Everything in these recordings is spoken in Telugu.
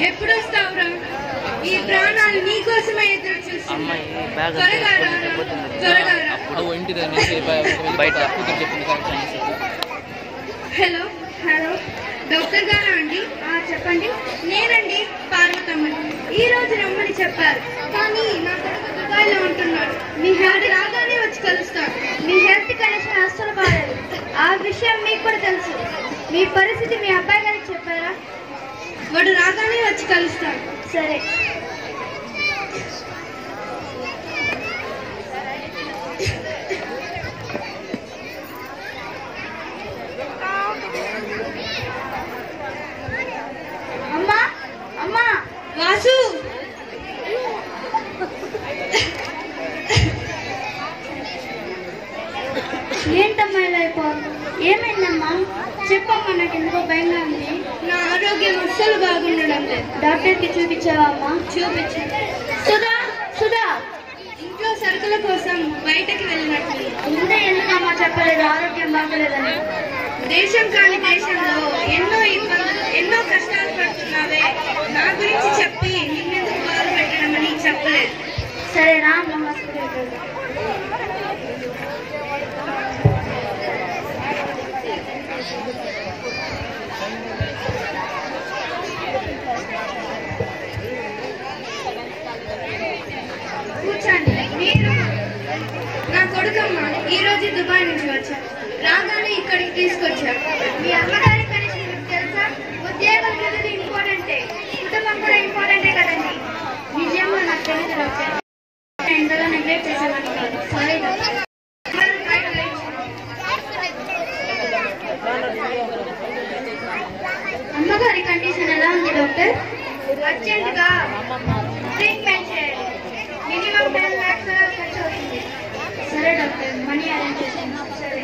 ఎప్పుడు వస్తావురా? ఈ ప్రాణాలు నీకోసమే ఎదురు చూస్తున్నాయి. త్వరగా హలో హలో, డాక్టర్ గారా అండి? చెప్పండి. నేనండి, పార్వతమ్మని. ఈ రోజు రమ్మని చెప్పారు, కానీ నా కొడుకు దుబాయ్లో ఉంటున్నాడు. మీ హెల్త్ రాగానే వచ్చి కలుస్తాడు. మీ హెల్త్ కండిషన్ అస్సలు బాగాలేదు. ఆ విషయం మీకు కూడా తెలుసు. మీ పరిస్థితి మీ అబ్బాయి గారికి చెప్పారా? వాడు రాగానే వచ్చి కలుస్తాడు. సరే. అమ్మా అమ్మా, వాసు, ఏంటమ్మా ఇలా అయిపోవాలి? ఏమైందమ్మా? చెప్పమ్మా, నాకు ఎందుకో భయంగా ఉంది. నా ఆరోగ్యం అస్సలు బాగుండడం లేదు. డాక్టర్కి చూపించావా అమ్మా? చూపించాను. సుధా, సుధా, ఇంట్లో సరుకుల కోసం బయటకి వెళ్ళినట్టు. ముందే ఎందుకమ్మా చెప్పలేదు ఆరోగ్యం బాగలేదని? దేశం కాని దేశంలో ఎన్నో ఇబ్బందులు, ఎన్నో కష్టాలు పడుతున్నావే. నా గురించి చెప్పి నిన్నెందుకు బాధ పెట్టడం అని చెప్పలేదు. సరేనా అమ్మ, హాస్పిటల్కి వెళ్దాం. కూర్చోండి. మీరు? నా కొడుకమ్మ ఈ రోజు దుబాయ్ నుంచి వచ్చారు. రాగానే ఇక్కడికి తీసుకొచ్చారు. మీ అమ్మగారి కనీసం మీకు తెలుసా? ఉద్యోగం చదువు ఇంపార్టెంటే, కుటుంబం కూడా ఇంపార్టెంటే కదండి. నిజంగా నాకు తెలియదు డాక్టర్. ఇంతలో నెగ్లెక్ట్ చేసేవాడిని కాదు. Sorry doctor. అమ్మగారి కండిషన్ ఎలా ఉంది డాక్టర్? అర్జెంటుగా ట్రీట్మెంట్ చేయాలి. మినిమం 10 lakhs ఖర్చు అవుతుంది. సరే డాక్టర్, మనీ అరేంజ్ చేసాను. సరే.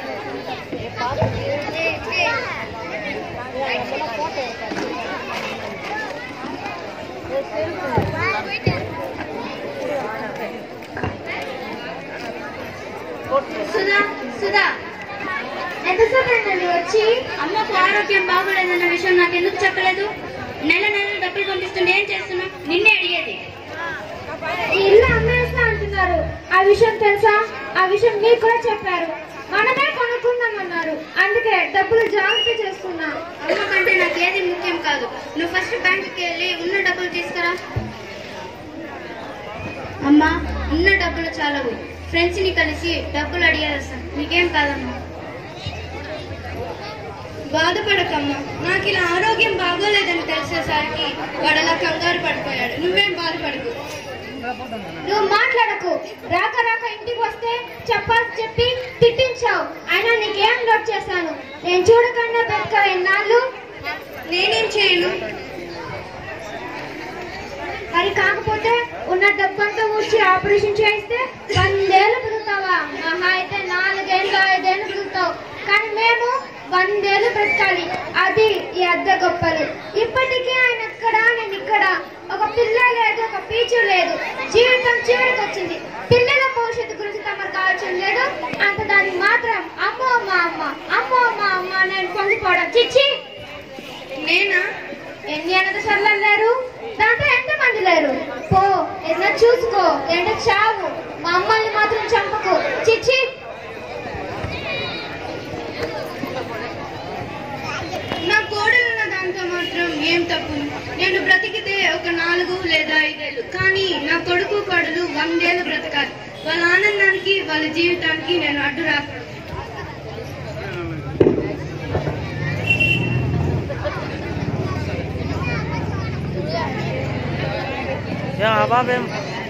సుధా, సుధా, ఎంతసేపు వచ్చి? అమ్మకు ఆరోగ్యం బాగోలేదన్న విషయం నాకు ఎందుకు చెప్పలేదు? నెల నెలలు డబ్బులు పంపిస్తుంటే ఏం చేస్తున్నావు? నిన్నే అడిగేది. ఇల్లు అమ్మేస్తా అంటున్నారు. ఆ విషయం తెలుసా? ఆ విషయం మీకు కూడా చెప్పారు. మనమే కొనుక్కుందామన్నారు. అందుకే డబ్బులు జాగ్రత్త చేసుకున్నా. అమ్మ కంటే నాకు ఏది ముఖ్యం కాదు. నువ్వు ఫస్ట్ బ్యాంకుకి వెళ్ళి ఉన్న డబ్బులు తీసుకురా. అమ్మా, ఉన్న డబ్బులు చాలవు. ఫ్రెండ్స్ ని కలిసి డబ్బులు అడిగేస్తాను. నీకేం కాదమ్మా. బాధపడకమ్మా. నాకు ఇలా ఆరోగ్యం బాగోలేదని తెలిసేసరికి వాడు అలా కంగారు పడిపోయాడు. నువ్వేం బాధపడకు. నువ్వు మాట్లాడకు. రాక రాక ఇంటికి వస్తే చెప్పి తిట్టించావు. అయినా నీకేం లోడ్ చేశాను? నేను చూడకుండా బతక ఎన్నాళ్ళు. నేనేం చేయను. మరి కాకపోతే ఉన్న డబ్బంతా ఊడ్చి ఆపరేషన్ చేయిస్తే 100 ఏళ్ళు బ్రతుకుతావా? మహా అయితే 4 ఏళ్ళు 5 ఏళ్ళు బ్రతుకుతావు. కానీ మేము 100 ఏళ్ళు బ్రతకాలి. అది ఈ అద్దె గొప్పలు. ఇప్పటికీ ఆయన అక్కడ, నేను ఇక్కడ. ఒక పిల్ల లేదు, ఒక పీచు లేదు. జీవితం చివరికి వచ్చింది. పిల్లల భవిష్యత్తు గురించి తమకు ఆలోచన లేదు. అంత దానికి మాత్రం అమ్మో మా అమ్మ, అమ్మో మా అమ్మ నేను పొంగిపోవడం. చిచ్చి, నేనా? ఎన్ని అన్నది సర్లు లేరు, దాంట్లో ఎంతమంది లేరు? పో, ఏదైనా చూసుకో, ఏంటో చావు. మా అమ్మల్ని మాత్రం చంపకు. చిచ్చి. నా కోడలున్న దాంతో మాత్రం ఏం తప్పు? నేను బ్రతికితే ఒక 4 లేదా 5 ఏళ్ళు. కానీ నా కొడుకు కోడలు 100 ఏళ్ళు బ్రతకాలి. వాళ్ళ ఆనందానికి, వాళ్ళ జీవితానికి నేను అడ్డు రాకూడదు.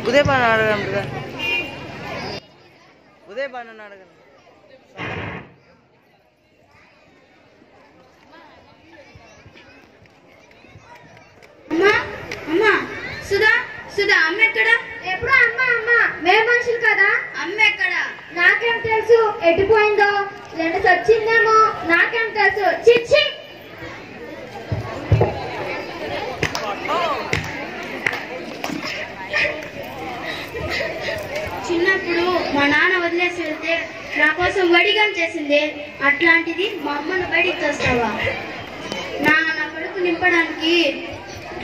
ఉదయ్ బాగా అడగండి. ఉదయ్ బాగా అడగండి. అమ్మా, అమ్మా, సుధా, సుధా, అమ్మ ఎక్కడా? ఎప్పుడు అమ్మ అమ్మ, మేము మనుషులు కదా. అమ్మ ఎక్కడా? నాకేం తెలుసు ఎటుపోయిందో. లేదా చచ్చిందేమో, నాకేం తెలుసు. చిచ్చి. చిన్నప్పుడు మా నాన్న వదిలేసి వెళ్తే నా కోసం వడిగా చేసింది. అట్లాంటిది మా అమ్మను బయటికి తెస్తావా? నా కొడుకు నింపడానికి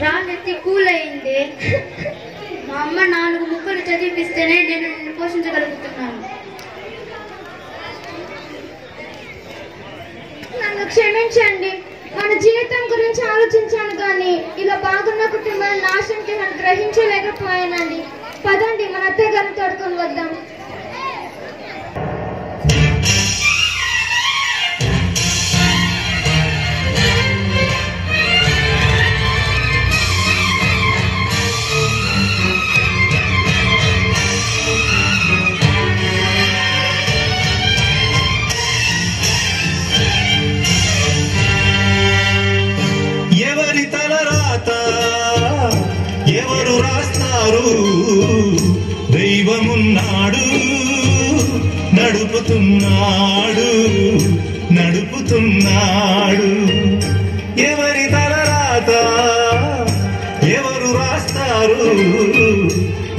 రాళ్ళెత్తి కూలయింది. మా అమ్మ 4 ముక్కలు చదివిపిస్తేనే నేను నిన్ను పోషించగలుగుతున్నాను. నన్ను క్షమించండి. మన జీవితం గురించి ఆలోచించాను కానీ ఇలా బాగున్న కుటుంబాన్ని నాశనంకి నన్ను గ్రహించలేకపోయానండి. పదండి మన అత్తయ్య గారిని తోడుకొని వద్దాం. ఎవరి తలరాత ఎవరు రాస్తారు? దైవమున్నాడు, నడుపుతున్నాడు నడుపుతున్నాడు. ఎవరి తలరాత ఎవరు రాస్తారు?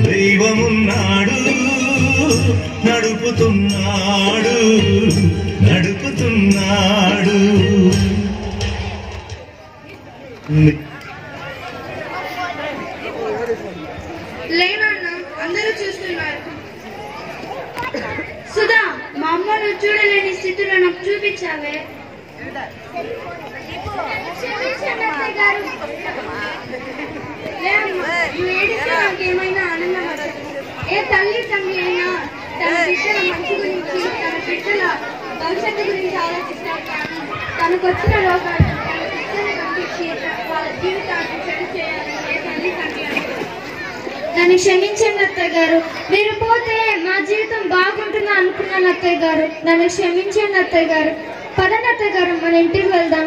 దైవమున్నాడు, నడుపుతున్నాడు నడుపుతున్నాడు. లేనన్నా, అందరూ చూస్తున్నారు. సుధా, మా అమ్మను చూడలేని స్థితిలో నాకు చూపించావే. నాకేమైనా ఆనందం వస్తుంది. ఏ తల్లి తండ్రి అయినా తన బిడ్డల మంచి గురించి, తన బిడ్డల భవిష్యత్తు గురించి ఆలోచిస్తారు. కానీ తనకు వచ్చిన రోగాలు తన బిడ్డను పంపించి వాళ్ళ జీవితాన్ని చెడు చేయాలని ఏ తల్లి తండ్రి అంటారు. నన్ను క్షమించండి అత్తయ్య గారు. మీరు పోతే మా జీవితం బాగుంటుందని అనుకున్నాను అత్తయ్య గారు. నన్ను క్షమించండి అత్తయ్య గారు. పదండి అత్తయ్య గారు, మన ఇంటికి వెళ్దాం.